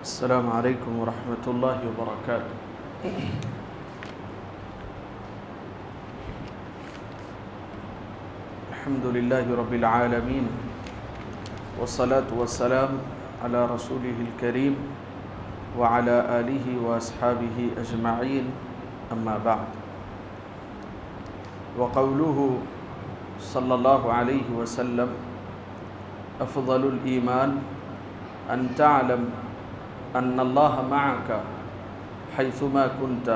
السلام علیکم ورحمۃ اللہ وبرکاتہ۔ الحمد للہ رب العالمین والصلاة والسلام علی رسولہ الکریم وعلی آلہ واصحابہ اجمعین، اما بعد۔ وقولہ صلی اللہ علیہ وسلم افضل الایمان ان تعلم ان اللہ معک حیثما کنت،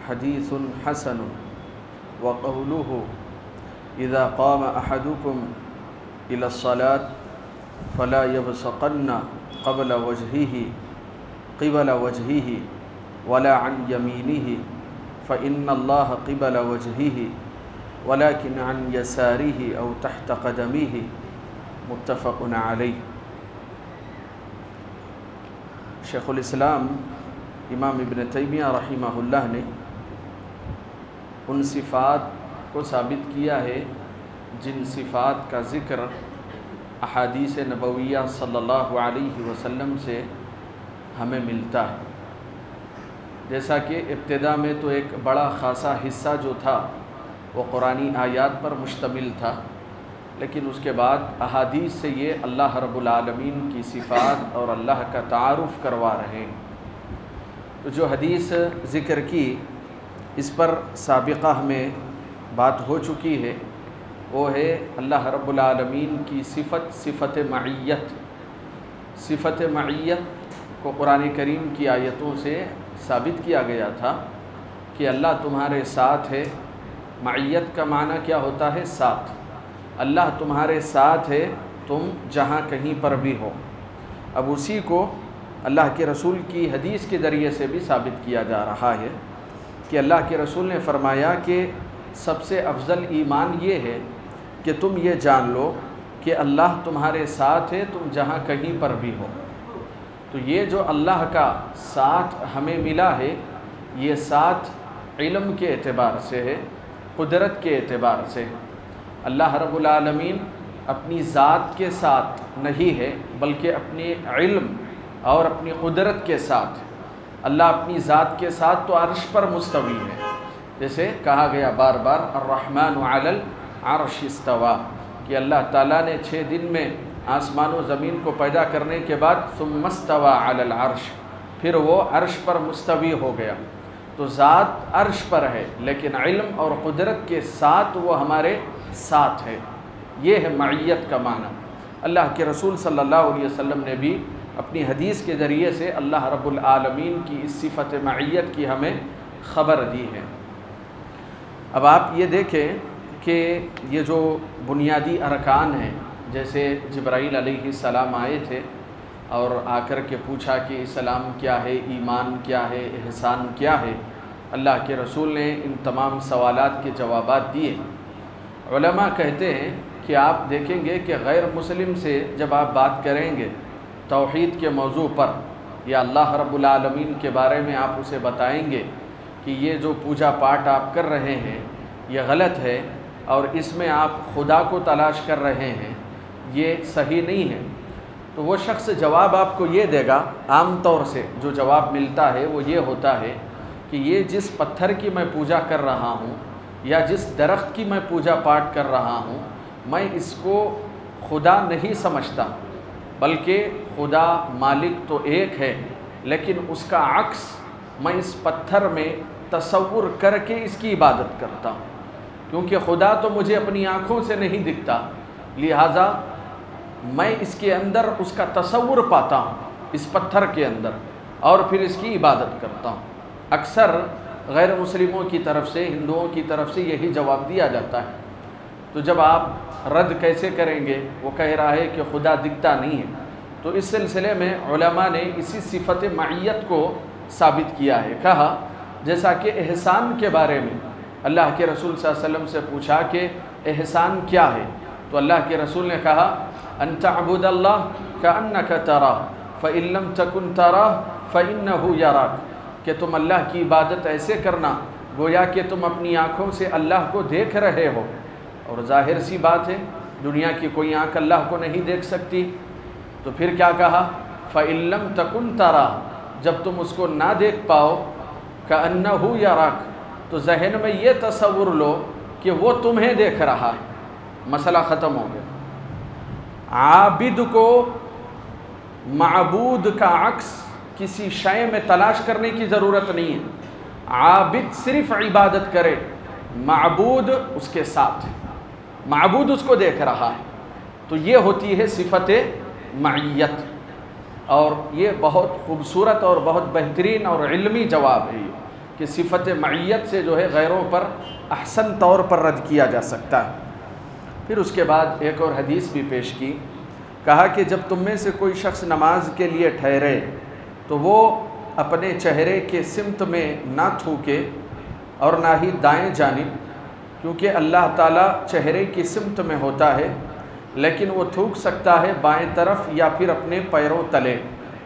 حدیث حسن۔ وقولہ اذا قام احدکم الى الصلاة فلا يبصقن قبل وجهه ولا عن يمينه فإن الله قبل وجهه ولكن عن يساره أو تحت قدمه، متفق علیہ۔ شیخ الاسلام امام ابن تیمیہ رحمہ اللہ نے ان صفات کو ثابت کیا ہے جن صفات کا ذکر احادیث نبویہ صلی اللہ علیہ وسلم سے ہمیں ملتا ہے۔ جیسا کہ ابتدا میں تو ایک بڑا خاصا حصہ جو تھا وہ قرآنی آیات پر مشتمل تھا، لیکن اس کے بعد احادیث سے یہ اللہ رب العالمین کی صفات اور اللہ کا تعارف کروا رہے ہیں۔ تو جو حدیث ذکر کی اس پر سابقہ ہمیں بات ہو چکی ہے، وہ ہے اللہ رب العالمین کی صفت معیت۔ صفت معیت کو قرآن کریم کی آیتوں سے ثابت کیا گیا تھا کہ اللہ تمہارے ساتھ ہے۔ معیت کا معنی کیا ہوتا ہے؟ ساتھ۔ اللہ تمہارے ساتھ ہے، تم جہاں کہیں پر بھی ہو۔ اب اسی کو اللہ کے رسول کی حدیث کے ذریعے سے بھی ثابت کیا جا رہا ہے کہ اللہ کے رسول نے فرمایا کہ سب سے افضل ایمان یہ ہے کہ تم یہ جان لو کہ اللہ تمہارے ساتھ ہے، تم جہاں کہیں پر بھی ہو۔ تو یہ جو اللہ کا ساتھ ہمیں ملا ہے، یہ ساتھ علم کے اعتبار سے ہے، قدرت کے اعتبار سے ہے۔ اللہ رب العالمین اپنی ذات کے ساتھ نہیں ہے بلکہ اپنے علم اور اپنی قدرت کے ساتھ۔ اللہ اپنی ذات کے ساتھ تو عرش پر مستوی ہے، جیسے کہا گیا بار بار الرحمن علی العرش استویٰ، کہ اللہ تعالیٰ نے 6 دن میں آسمان و زمین کو پیدا کرنے کے بعد ثم استویٰ علی العرش، پھر وہ عرش پر مستوی ہو گیا۔ تو ذات عرش پر ہے لیکن علم اور قدرت کے ساتھ وہ ہمارے ساتھ ہے۔ یہ ہے معیت کا معنی۔ اللہ کے رسول صلی اللہ علیہ وسلم نے بھی اپنی حدیث کے ذریعے سے اللہ رب العالمین کی اس صفت معیت کی ہمیں خبر دی ہے۔ اب آپ یہ دیکھیں کہ یہ جو بنیادی ارکان ہیں، جیسے جبرائیل علیہ السلام آئے تھے اور آ کر کے پوچھا کہ اسلام کیا ہے، ایمان کیا ہے، احسان کیا ہے، اللہ کے رسول نے ان تمام سوالات کے جوابات دیے۔ علماء کہتے ہیں کہ آپ دیکھیں گے کہ غیر مسلم سے جب آپ بات کریں گے توحید کے موضوع پر یا اللہ رب العالمین کے بارے میں آپ اسے بتائیں گے کہ یہ جو پوجا پاٹ آپ کر رہے ہیں یہ غلط ہے اور اس میں آپ خدا کو تلاش کر رہے ہیں، یہ صحیح نہیں ہے، تو وہ شخص جواب آپ کو یہ دے گا، عام طور سے جو جواب ملتا ہے وہ یہ ہوتا ہے کہ یہ جس پتھر کی میں پوجا کر رہا ہوں یا جس درخت کی میں پوجا پاٹ کر رہا ہوں، میں اس کو خدا نہیں سمجھتا، بلکہ خدا مالک تو ایک ہے لیکن اس کا عکس میں اس پتھر میں تصور کر کے اس کی عبادت کرتا ہوں، کیونکہ خدا تو مجھے اپنی آنکھوں سے نہیں دکھتا، لہٰذا میں اس کے اندر اس کا تصور پاتا ہوں اس پتھر کے اندر اور پھر اس کی عبادت کرتا ہوں۔ اکثر غیر مسلموں کی طرف سے، ہندوؤں کی طرف سے یہی جواب دیا جاتا ہے۔ تو جب آپ رد کیسے کریں گے؟ وہ کہہ رہا ہے کہ خدا دکھتا نہیں ہے۔ تو اس سلسلے میں علماء نے اسی صفت معیت کو ثابت کیا ہے۔ کہا جیسا کہ احسان کے بارے میں اللہ کے رسول صلی اللہ علیہ وسلم سے پوچھا کہ احسان کیا ہے، تو اللہ کے رسول نے کہا ان تعبد اللہ کأنک تراہ فإن لم تکن تراہ فإنہ یراک، کہ تم اللہ کی عبادت ایسے کرنا گویا کہ تم اپنی آنکھوں سے اللہ کو دیکھ رہے ہو، اور ظاہر سی بات ہے دنیا کی کوئی آنکھ اللہ کو نہیں دیکھ سکتی۔ تو پھر کیا کہا؟ فَإِن لَّمْ تَكُن تَرَىٰ، جب تم اس کو نہ دیکھ پاؤ، كَأَنَّهُ يَرَاكَ، تو ذہن میں یہ تصور لو کہ وہ تمہیں دیکھ رہا ہے، مسئلہ ختم ہو گیا۔ عابد کو معبود کا عکس کسی شے میں تلاش کرنے کی ضرورت نہیں ہے، عابد صرف عبادت کرے، معبود اس کے ساتھ، معبود اس کو دیکھ رہا ہے، تو یہ ہوتی ہے صفت معیت۔ اور یہ بہت خوبصورت اور بہت بہترین اور علمی جواب ہے کہ صفت معیت سے جو ہے غیروں پر احسن طور پر رد کیا جا سکتا ہے۔ پھر اس کے بعد ایک اور حدیث بھی پیش کی، کہا کہ جب تم میں سے کوئی شخص نماز کے لیے ٹھہرے تو وہ اپنے چہرے کے سمت میں نہ تھوکے اور نہ ہی دائیں جانب، کیونکہ اللہ تعالیٰ چہرے کی سمت میں ہوتا ہے، لیکن وہ تھوک سکتا ہے بائیں طرف یا پھر اپنے پیروں تلے۔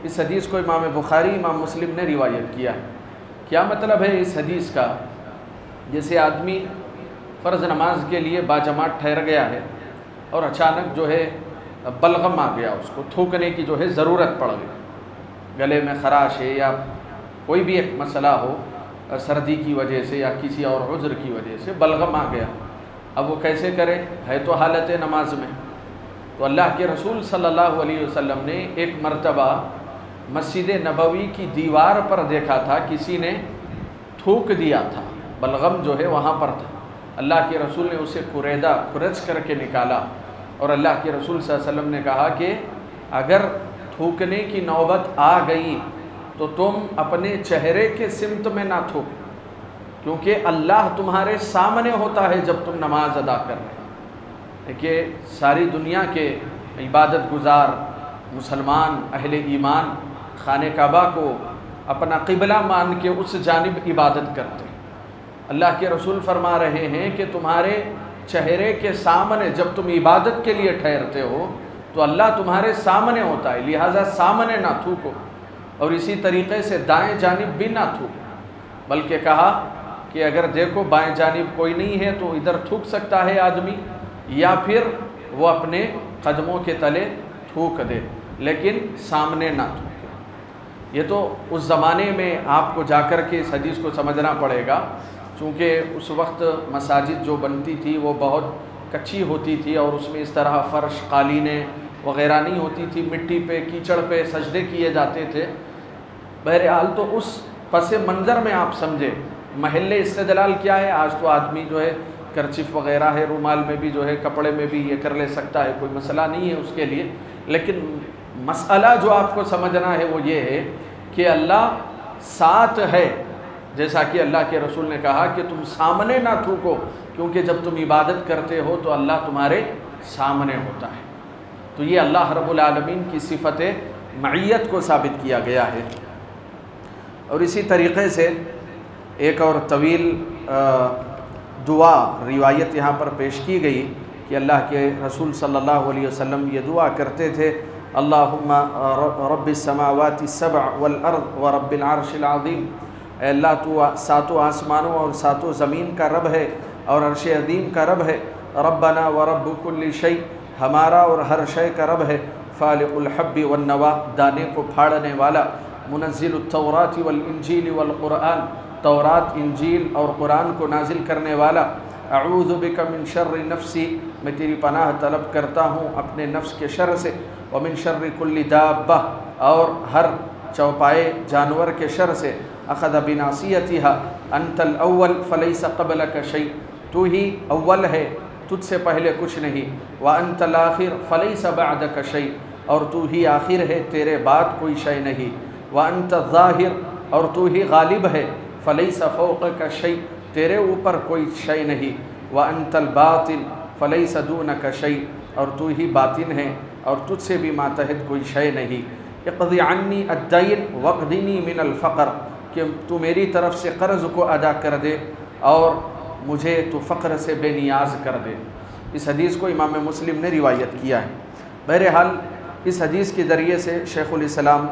اس حدیث کو امام بخاری، امام مسلم نے روایت کیا ہے۔ کیا مطلب ہے اس حدیث کا؟ جیسے آدمی فرض نماز کے لیے باجماعت ٹھہر گیا ہے اور اچانک جو ہے بلغم آ گیا، اس کو تھوکنے کی جو ہے ضرورت پڑ گئی، گلے میں خراش ہے یا کوئی بھی ایک مسئلہ ہو، سردی کی وجہ سے یا کسی اور عذر کی وجہ سے بلغم آ گیا، اب وہ کیسے کرے؟ ہے تو حالت نماز میں۔ تو اللہ کے رسول صلی اللہ علیہ وسلم نے ایک مرتبہ مسجد نبوی کی دیوار پر دیکھا تھا کسی نے تھوک دیا تھا، بلغم جو ہے وہاں پر تھا، اللہ کے رسول نے اسے کھرچ کر کے نکالا، اور اللہ کے رسول صلی اللہ علیہ وسلم نے کہا کہ اگر تھوکنے کی نوبت آ گئی تو تم اپنے چہرے کے سمت میں نہ تھوکو، کیونکہ اللہ تمہارے سامنے ہوتا ہے جب تم نماز ادا کر رہے ہیں۔ دیکھیے ساری دنیا کے عبادت گزار مسلمان اہل ایمان خانہ کعبہ کو اپنا قبلہ مان کے اس جانب عبادت کرتے ہیں۔ اللہ کے رسول فرما رہے ہیں کہ تمہارے چہرے کے سامنے جب تم عبادت کے لیے ٹھہرتے ہو تو اللہ تمہارے سامنے ہوتا ہے، لہٰذا سامنے نہ تھوکو، اور اسی طریقے سے دائیں جانب بھی نہ تھوکو، بلکہ کہا کہ اگر دیکھو بائیں جانب کوئی نہیں ہے تو ادھر تھوک سکتا ہے آدمی، یا پھر وہ اپنے قدموں کے تلے تھوک دے، لیکن سامنے نہ تھوکے۔ یہ تو اس زمانے میں آپ کو جا کر کے اس حدیث کو سمجھنا پڑے گا، چونکہ اس وقت مساجد جو بنتی تھی وہ بہت کچی ہوتی تھی، اور اس میں اس طرح فرش قالینیں وغیرہ نہیں ہوتی تھی، مٹی پہ کیچڑ پہ سجدے کیے جاتے تھے۔ بہرحال تو اس پس منظر میں آپ سمجھے محل استدلال کیا ہے۔ آج تو آدمی جو ہے کرچیف وغیرہ ہے، رومال میں بھی جو ہے کپڑے میں بھی یہ کر لے سکتا ہے، کوئی مسئلہ نہیں ہے اس کے لیے، لیکن مسئلہ جو آپ کو سمجھنا ہے وہ یہ ہے کہ اللہ ساتھ ہے، جیسا کہ اللہ کے رسول نے کہا کہ تم سامنے نہ تھوکو، کیونکہ جب تم عبادت کرتے ہو تو اللہ تمہارے سامنے ہوتا ہے۔ تو یہ اللہ رب العالمین کی صفت معیت کو ثابت کیا گیا ہے۔ اور اسی طریقے سے ایک اور طویل دعا روایت یہاں پر پیش کی گئی کہ اللہ کے رسول صلی اللہ علیہ وسلم یہ دعا کرتے تھے، اللہم رب السماوات السبع والارض ورب العرش العظیم، اے اللہ تو ساتوں آسمانوں اور ساتوں زمین کا رب ہے اور عرش عظیم کا رب ہے، ربنا ورب کل شیء، ہمارا اور ہر شے کا رب ہے، فالق الحب والنوا، دانے کو پھاڑنے والا، منزل التوراۃ والانجیل والقرآن، تورات انجیل اور قرآن کو نازل کرنے والا، اعوذ بک من شر نفسی، میں تیری پناہ طلب کرتا ہوں اپنے نفس کے شر سے، ومن شر کل دابہ، اور ہر چوپائے جانور کے شر سے، اخذ بناصیتها انت الاول فلیس قبلک شیء، تو ہی اول ہے تجھ سے پہلے کچھ نہیں، وانت الاخر فلیس بعدک شیء، اور تو ہی آخر ہے تیرے بعد کوئی شے نہیں، وانت الظاہر، اور تو ہی غالب ہے، فلیس فوقک شیء، تیرے اوپر کوئی شے نہیں، وانت الباطن فلیس دونک شیء، اور تو ہی باطن ہے اور تجھ سے بھی ماتحت کوئی شے نہیں، اقضی عنی الدین واقضنی من الفقر، کہ تو میری طرف سے قرض کو ادا کر دے اور مجھے تو فقر سے بے نیاز کر دے۔ اس حدیث کو امام مسلم نے روایت کیا ہے۔ بہرحال اس حدیث کے ذریعے سے شیخ الاسلام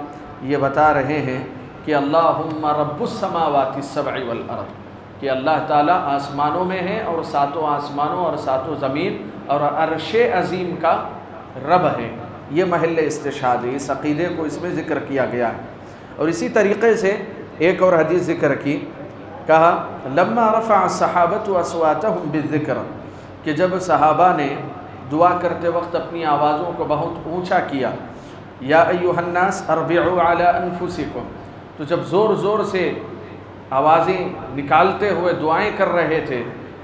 یہ بتا رہے ہیں کہ اللہم رب السماوات السبع والارض، کہ اللہ تعالیٰ آسمانوں میں ہے اور ساتوں آسمانوں اور ساتوں زمین اور عرش عظیم کا رب ہے۔ یہ محل استشہاد ہے، اس عقیدے کو اس میں ذکر کیا گیا ہے۔ اور اسی طریقے سے ایک اور حدیث ذکر کی، کہا لما رفع الصحابۃ اصواتهم بالذکر، کہ جب صحابہ نے دعا کرتے وقت اپنی آوازوں کو بہت اونچا کیا، یا ایھا الناس اربعوا علی انفسکم، تو جب زور زور سے آوازیں نکالتے ہوئے دعائیں کر رہے تھے،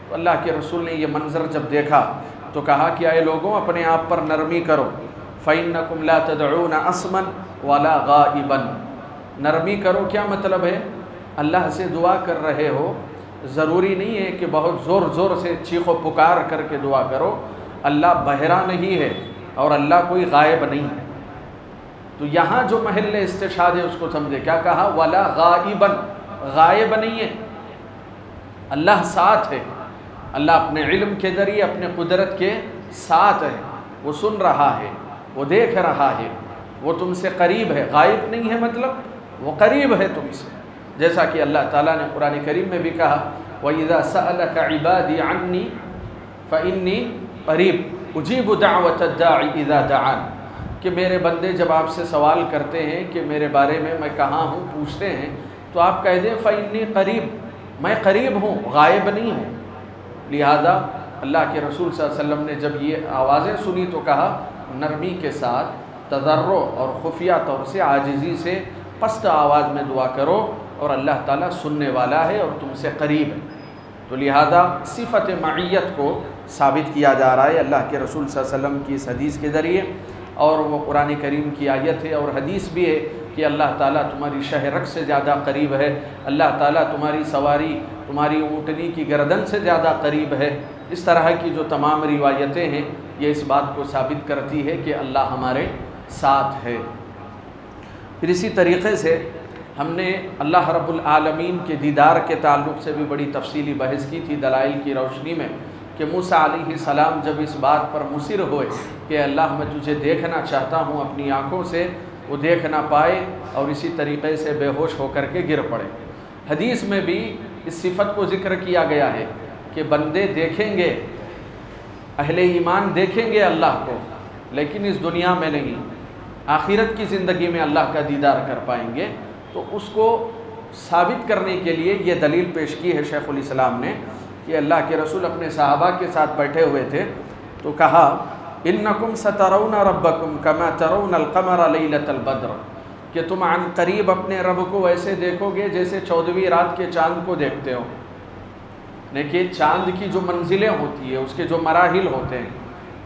تو اللہ کے رسول نے یہ منظر جب دیکھا تو کہا کہ اے لوگوں اپنے آپ پر نرمی کرو، فإنکم لا تدعون اصما ولا غائبا، نرمی کرو کیا مطلب ہے؟ اللہ سے دعا کر رہے ہو، ضروری نہیں ہے کہ بہت زور زور سے چیخ و پکار کر کے دعا کرو، اللہ بہرا نہیں ہے اور اللہ کوئی غائب نہیں ہے۔ تو یہاں جو محل استشہاد ہے اس کو سمجھے، کیا کہا؟ ولا غائبا، غائب نہیں ہے، اللہ ساتھ ہے، اللہ اپنے علم کے ذریعے اپنے قدرت کے ساتھ ہے، وہ سن رہا ہے، وہ دیکھ رہا ہے، وہ تم سے قریب ہے، غائب نہیں ہے مطلب وہ قریب ہے تم سے، جیسا کہ اللہ تعالیٰ نے قرآن کریم میں بھی کہا وَإِذَا سَأَلَكَ عِبَادِي عَنِّي فَإِنِّي قَرِيبٌ أُجِيبُ دَعْوَةَ الدَّاعِ إِذَا دَعَانِ، کہ میرے بندے جب آپ سے سوال کرتے ہیں کہ میرے بارے میں کہاں ہوں، پوچھتے ہیں، تو آپ کہہ دیں فَإِنِّي قَرِيب، میں قریب ہوں، غائب نہیں ہوں۔ لہذا اللہ کے رسول صلی اللہ علیہ وسلم نے جب یہ آوازیں سنی تو کہا نرمی کے ساتھ، تضرع اور خفیہ طور سے، عاجزی سے پست آواز میں دعا کرو، اور اللہ تعالیٰ سننے والا ہے اور تم سے قریب ہے۔ تو لہذا صفت معیت کو ثابت کیا جا رہا ہے اللہ کے رسول صلی اللہ علیہ وسلم کی اس حدیث کے ذریعے، اور وہ قرآن کریم کی آیت ہے اور حدیث بھی ہے کہ اللہ تعالیٰ تمہاری شہرک سے زیادہ قریب ہے، اللہ تعالیٰ تمہاری سواری، تمہاری اونٹنی کی گردن سے زیادہ قریب ہے۔ اس طرح کی جو تمام روایتیں ہیں یہ اس بات کو ثابت کرتی ہے کہ اللہ ہمارے ساتھ ہے۔ پھر اسی طریقے سے ہم نے اللہ رب العالمین کے دیدار کے تعلق سے بھی بڑی تفصیلی بحث کی تھی دلائل کی روشنی میں، کہ موسیٰ علیہ السلام جب اس بات پر مصر ہوئے کہ اللہ میں تجھے دیکھنا چاہتا ہوں اپنی آنکھوں سے، وہ دیکھ نہ پائے اور اسی طریقے سے بے ہوش ہو کر کے گر پڑے۔ حدیث میں بھی اس صفت کو ذکر کیا گیا ہے کہ بندے دیکھیں گے، اہل ایمان دیکھیں گے اللہ کو، لیکن اس دنیا میں نہیں، آخرت کی زندگی میں اللہ کا دیدار کر پائیں گے۔ تو اس کو ثابت کرنے کے لیے یہ دلیل پیش کی ہے شیخ الاسلام نے کہ اللہ کے رسول اپنے صحابہ کے ساتھ بیٹھے ہوئے تھے تو کہا انکم سترون ربکم کما ترون القمر لیلۃ البدر، کہ تم عن قریب اپنے رب کو ایسے دیکھو گے جیسے 14ویں رات کے چاند کو دیکھتے ہو۔ دیکھیے چاند کی جو منزلیں ہوتی ہیں، اس کے جو مراحل ہوتے ہیں،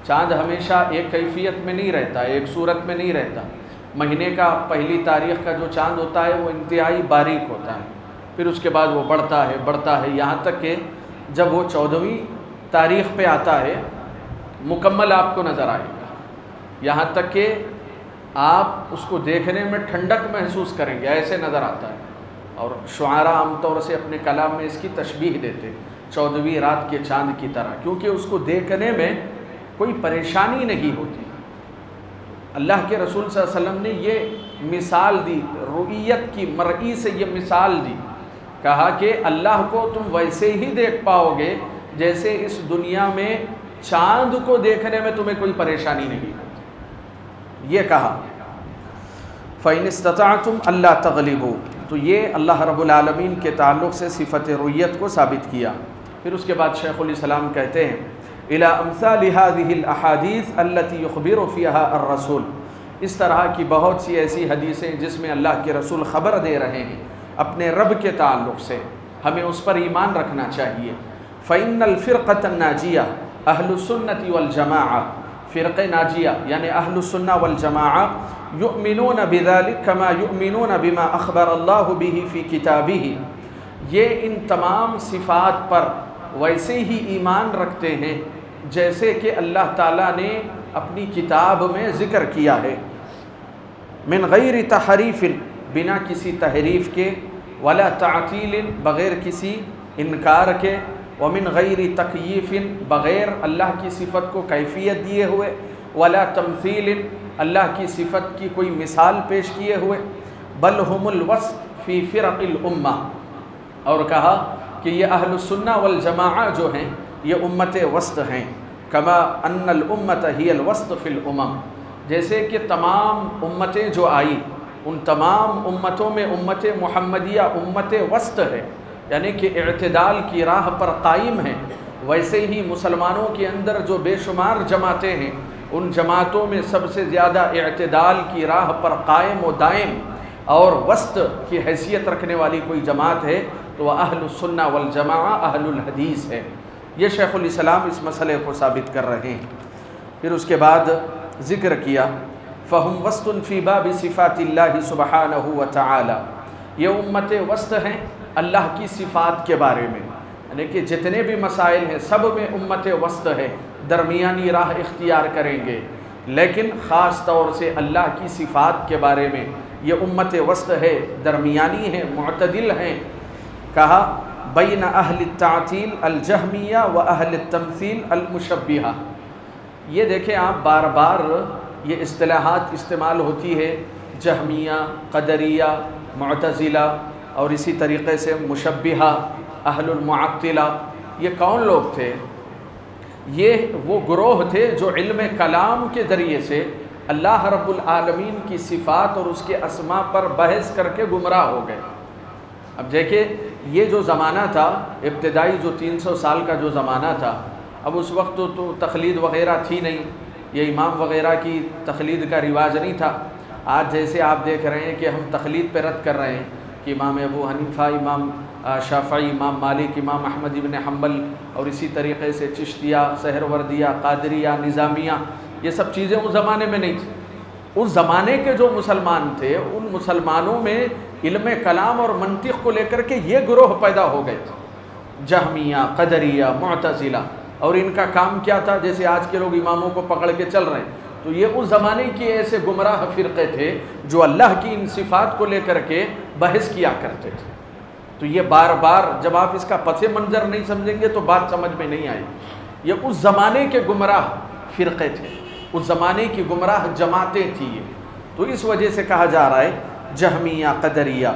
چاند ہمیشہ ایک کیفیت میں نہیں رہتا، ایک صورت میں نہیں رہتا۔ مہینے کا پہلی تاریخ کا جو چاند ہوتا ہے وہ انتہائی باریک ہوتا ہے، پھر اس کے بعد وہ بڑھتا ہے یہاں تک کہ جب وہ 14ویں تاریخ پہ آتا ہے مکمل آپ کو نظر آئے گا، یہاں تک کہ آپ اس کو دیکھنے میں ٹھنڈک محسوس کریں گے، ایسے نظر آتا ہے۔ اور شعراء عام طور سے اپنے کلام میں اس کی تشبیہ دیتے 14ویں رات کے چاند کی طرح، کیونکہ اس کو دیکھنے میں کوئی پریشانی نہیں ہوتی۔ اللہ کے رسول صلی اللہ علیہ وسلم نے یہ مثال دی، رؤیت کی مرئی سے یہ مثال دی، کہا کہ اللہ کو تم ویسے ہی دیکھ پاؤ گے جیسے اس دنیا میں چاند کو دیکھنے میں تمہیں کوئی پریشانی نہیں ہوتی۔ یہ کہا فَإِنِ اسْتَطَعْتُمْ أَلَّا تَغْلِبُوا، تو یہ اللہ رب العالمین کے تعلق سے صفت رؤیت کو ثابت کیا۔ پھر اس کے بعد شیخ الاسلام کہتے ہیں إلى أمثال هذه الأحاديث التي يخبر فيها الرسول، اس طرح کی بہت سی ایسی حدیثیں جس میں اللہ کے رسول خبر دے رہے ہیں اپنے رب کے تعلق سے، ہمیں اس پر ایمان رکھنا چاہیے۔ فإن الفرقة الناجية أهل السنة والجماعة، فرق ناجیہ یعنی اہل السنہ والجماعہ، يؤمنون بذلك كما يؤمنون بما أخبر الله به في كتابه، یہ ان تمام صفات پر ویسے ہی ایمان رکھتے ہیں جیسے کہ اللہ تعالیٰ نے اپنی کتاب میں ذکر کیا ہے، من غیر تحریف، بنا کسی تحریف کے، ولا تعطیل، بغیر کسی انکار کے، ومن غیر تکییف، بغیر اللہ کی صفت کو کیفیت دیے ہوئے، ولا تمثیل، اللہ کی صفت کی کوئی مثال پیش کیے ہوئے، بل هم الوسط فی فرق الامہ، اور کہا کہ یہ اہل السنہ والجماعہ جو ہیں یہ امت وسط ہیں، کما ان الامت ہی الوسط فی الامم، جیسے کہ تمام امتیں جو آئی ان تمام امتوں میں امت محمدیہ امت وسط ہے، یعنی کہ اعتدال کی راہ پر قائم ہے، ویسے ہی مسلمانوں کے اندر جو بے شمار جماعتیں ہیں ان جماعتوں میں سب سے زیادہ اعتدال کی راہ پر قائم و دائم اور وسط کی حیثیت رکھنے والی کوئی جماعت ہے تو وہ اہل السنہ والجماعہ اہل الحدیث ہے۔ یہ شیخ الاسلام اس مسئلے کو ثابت کر رہے ہیں۔ پھر اس کے بعد ذکر کیا فہم وسط فی باب صفات اللہ سبحانہ وتعالی، یہ امت وسط ہیں اللہ کی صفات کے بارے میں، یعنی کہ جتنے بھی مسائل ہیں سب میں امت وسط ہے، درمیانی راہ اختیار کریں گے، لیکن خاص طور سے اللہ کی صفات کے بارے میں یہ امت وسط ہے، درمیانی ہے، معتدل ہیں۔ کہا بین اہل التعطیل الجہمیہ و اہل التمثیل المشبہہ۔ یہ دیکھیں آپ بار بار یہ اصطلاحات استعمال ہوتی ہے، جہمیہ، قدریہ، معتزلہ اور اسی طریقے سے مشبہہ، اہل المعطلہ۔ یہ کون لوگ تھے؟ یہ وہ گروہ تھے جو علم کلام کے ذریعے سے اللہ رب العالمین کی صفات اور اس کے اسماء پر بحث کر کے گمراہ ہو گئے۔ اب دیکھیں یہ جو زمانہ تھا، ابتدائی جو 300 سال کا جو زمانہ تھا، اب اس وقت تو تقلید وغیرہ تھی نہیں، یہ امام وغیرہ کی تقلید کا رواج نہیں تھا۔ آج جیسے آپ دیکھ رہے ہیں کہ ہم تقلید پہ رد کر رہے ہیں کہ امام ابو حنیفہ، امام شافعی، امام مالک، امام احمد ابن حنبل اور اسی طریقے سے چشتیہ، سہروردیہ، قادریہ، نظامیہ، یہ سب چیزیں اس زمانے میں نہیں تھیں۔ اس زمانے کے جو مسلمان تھے ان مسلمانوں میں علم کلام اور منطق کو لے کر کے یہ گروہ پیدا ہو گئے تھے، جہمیہ، قدریہ، معتزلہ۔ اور ان کا کام کیا تھا؟ جیسے آج کے لوگ اماموں کو پکڑ کے چل رہے ہیں، تو یہ اس زمانے کے ایسے گمراہ فرقے تھے جو اللہ کی ان صفات کو لے کر کے بحث کیا کرتے تھے۔ تو یہ بار بار جب آپ اس کا پس منظر نہیں سمجھیں گے تو بات سمجھ میں نہیں آئے۔ یہ اس زمانے کے گمراہ فرقے تھے، اس زمانے کی گمراہ جماعتیں تھیں یہ، تو اس وجہ سے کہا جا رہا ہے جہمیہ، قدریہ۔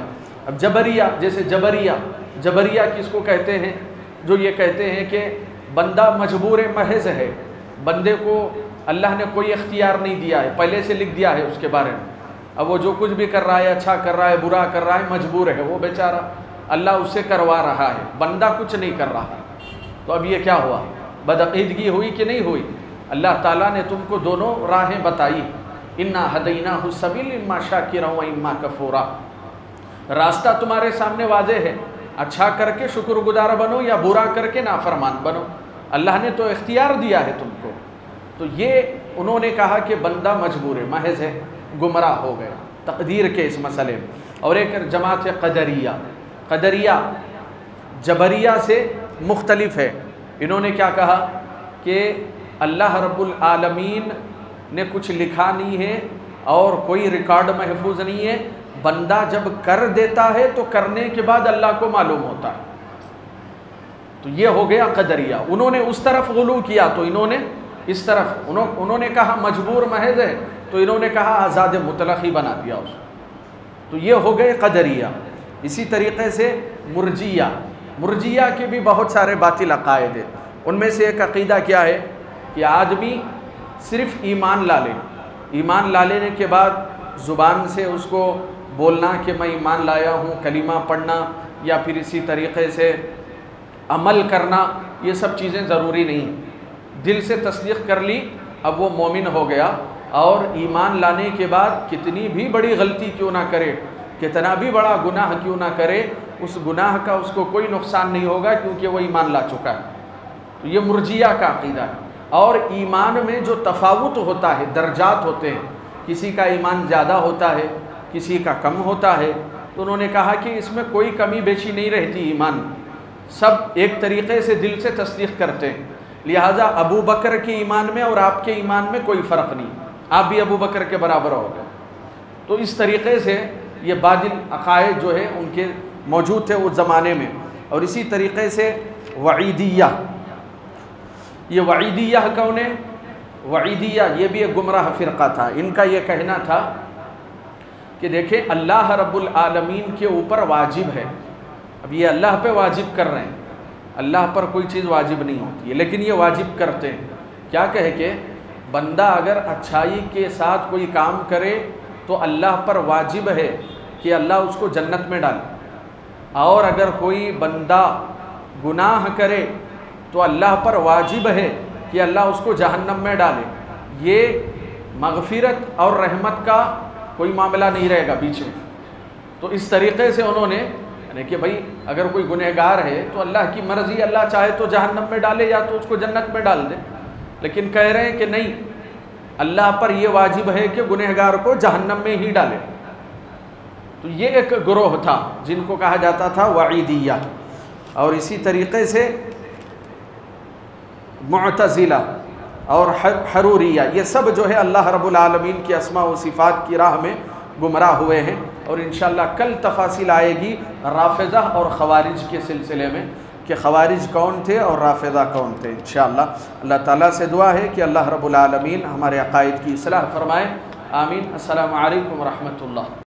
اب جبریہ، جیسے جبریہ کس کو کہتے ہیں؟ جو یہ کہتے ہیں کہ بندہ مجبور محض ہے، بندے کو اللہ نے کوئی اختیار نہیں دیا ہے، پہلے سے لکھ دیا ہے اس کے بارے میں، اب وہ جو کچھ بھی کر رہا ہے، اچھا کر رہا ہے، برا کر رہا ہے، مجبور ہے وہ بیچارہ، اللہ اس سے کروا رہا ہے، بندہ کچھ نہیں کر رہا۔ تو اب یہ کیا ہوا؟ بدعقیدگی ہوئی کہ نہیں ہوئی؟ اللہ تعالیٰ نے تم کو دونوں راہیں بتائی، انا ہدیناہ السبیل اما شاکرا و اما کفورا، راستہ تمہارے سامنے واضح ہے، اچھا کر کے شکر گزار بنو یا برا کر کے نافرمان بنو، اللہ نے تو اختیار دیا ہے تم کو۔ تو یہ انہوں نے کہا کہ بندہ مجبور ہے، محض ہے، گمراہ ہو گیا تقدیر کے اس مسئلے میں۔ اور ایک جماعت ہے قدریہ، قدریہ جبریہ سے مختلف ہے۔ انہوں نے کیا کہا کہ اللہ رب العالمین نے کچھ لکھا نہیں ہے اور کوئی ریکارڈ محفوظ نہیں ہے، بندہ جب کر دیتا ہے تو کرنے کے بعد اللہ کو معلوم ہوتا ہے۔ تو یہ ہو گیا قدریہ، انہوں نے اس طرف غلو کیا تو انہوں نے اس طرف، انہوں نے کہا مجبور محض ہے تو انہوں نے کہا آزاد مطلق ہی بنا دیا اس کو۔ تو یہ ہو گئے قدریہ۔ اسی طریقے سے مرجیہ کے بھی بہت سارے باطل عقائد ہیں، ان میں سے ایک عقیدہ کیا ہے کہ آدمی صرف ایمان لا لے، ایمان لا لینے کے بعد زبان سے اس کو بولنا کہ میں ایمان لایا ہوں، کلمہ پڑھنا یا پھر اسی طریقے سے عمل کرنا، یہ سب چیزیں ضروری نہیں، دل سے تصدیق کر لی اب وہ مومن ہو گیا، اور ایمان لانے کے بعد کتنی بھی بڑی غلطی کیوں نہ کرے، کتنا بھی بڑا گناہ کیوں نہ کرے، اس گناہ کا اس کو کوئی نقصان نہیں ہوگا کیونکہ وہ ایمان لا چکا ہے۔ تو یہ مرجیہ کا عقیدہ ہے۔ اور ایمان میں جو تفاوت ہوتا ہے، درجات ہوتے ہیں، کسی کا ایمان زیادہ ہوتا ہے، کسی کا کم ہوتا ہے، تو انہوں نے کہا کہ اس میں کوئی کمی بیشی نہیں رہتی، ایمان سب ایک طریقے سے دل سے تصدیق کرتے ہیں، لہٰذا ابو بکر کے ایمان میں اور آپ کے ایمان میں کوئی فرق نہیں، آپ بھی ابو بکر کے برابر ہو گئے۔ تو اس طریقے سے یہ باطل عقائد جو ہے ان کے موجود تھے اس زمانے میں۔ اور اسی طریقے سے وعیدیہ، یہ وعیدیہ کون ہے؟ وعیدیہ یہ بھی ایک گمراہ فرقہ تھا، ان کا یہ کہنا تھا کہ دیکھیں اللہ رب العالمین کے اوپر واجب ہے، اب یہ اللہ پہ واجب کر رہے ہیں، اللہ پر کوئی چیز واجب نہیں ہوتی ہے لیکن یہ واجب کرتے ہیں، کیا کہے کہ بندہ اگر اچھائی کے ساتھ کوئی کام کرے تو اللہ پر واجب ہے کہ اللہ اس کو جنت میں ڈالے، اور اگر کوئی بندہ گناہ کرے تو اللہ پر واجب ہے کہ اللہ اس کو جہنم میں ڈالے۔ یہ مغفرت اور رحمت کا کوئی معاملہ نہیں رہے گا بیچ میں۔ تو اس طریقے سے انہوں نے یعنی کہ بھائی اگر کوئی گنہگار ہے تو اللہ کی مرضی، اللہ چاہے تو جہنم میں ڈالے یا تو اس کو جنت میں ڈال دے، لیکن کہہ رہے ہیں کہ نہیں، اللہ پر یہ واجب ہے کہ گنہگار کو جہنم میں ہی ڈالے۔ تو یہ ایک گروہ تھا جن کو کہا جاتا تھا وعیدیہ، اور اسی طریقے سے معتزلہ اور حروریہ، یہ سب جو ہے اللہ رب العالمین کی اسماء و صفات کی راہ میں گمراہ ہوئے ہیں۔ اور انشاءاللہ کل تفاصیل آئے گی رافضہ اور خوارج کے سلسلے میں کہ خوارج کون تھے اور رافضہ کون تھے انشاءاللہ۔ اللہ تعالیٰ سے دعا ہے کہ اللہ رب العالمین ہمارے عقائد کی اصلاح فرمائے، آمین۔ السلام علیکم ورحمۃ اللہ۔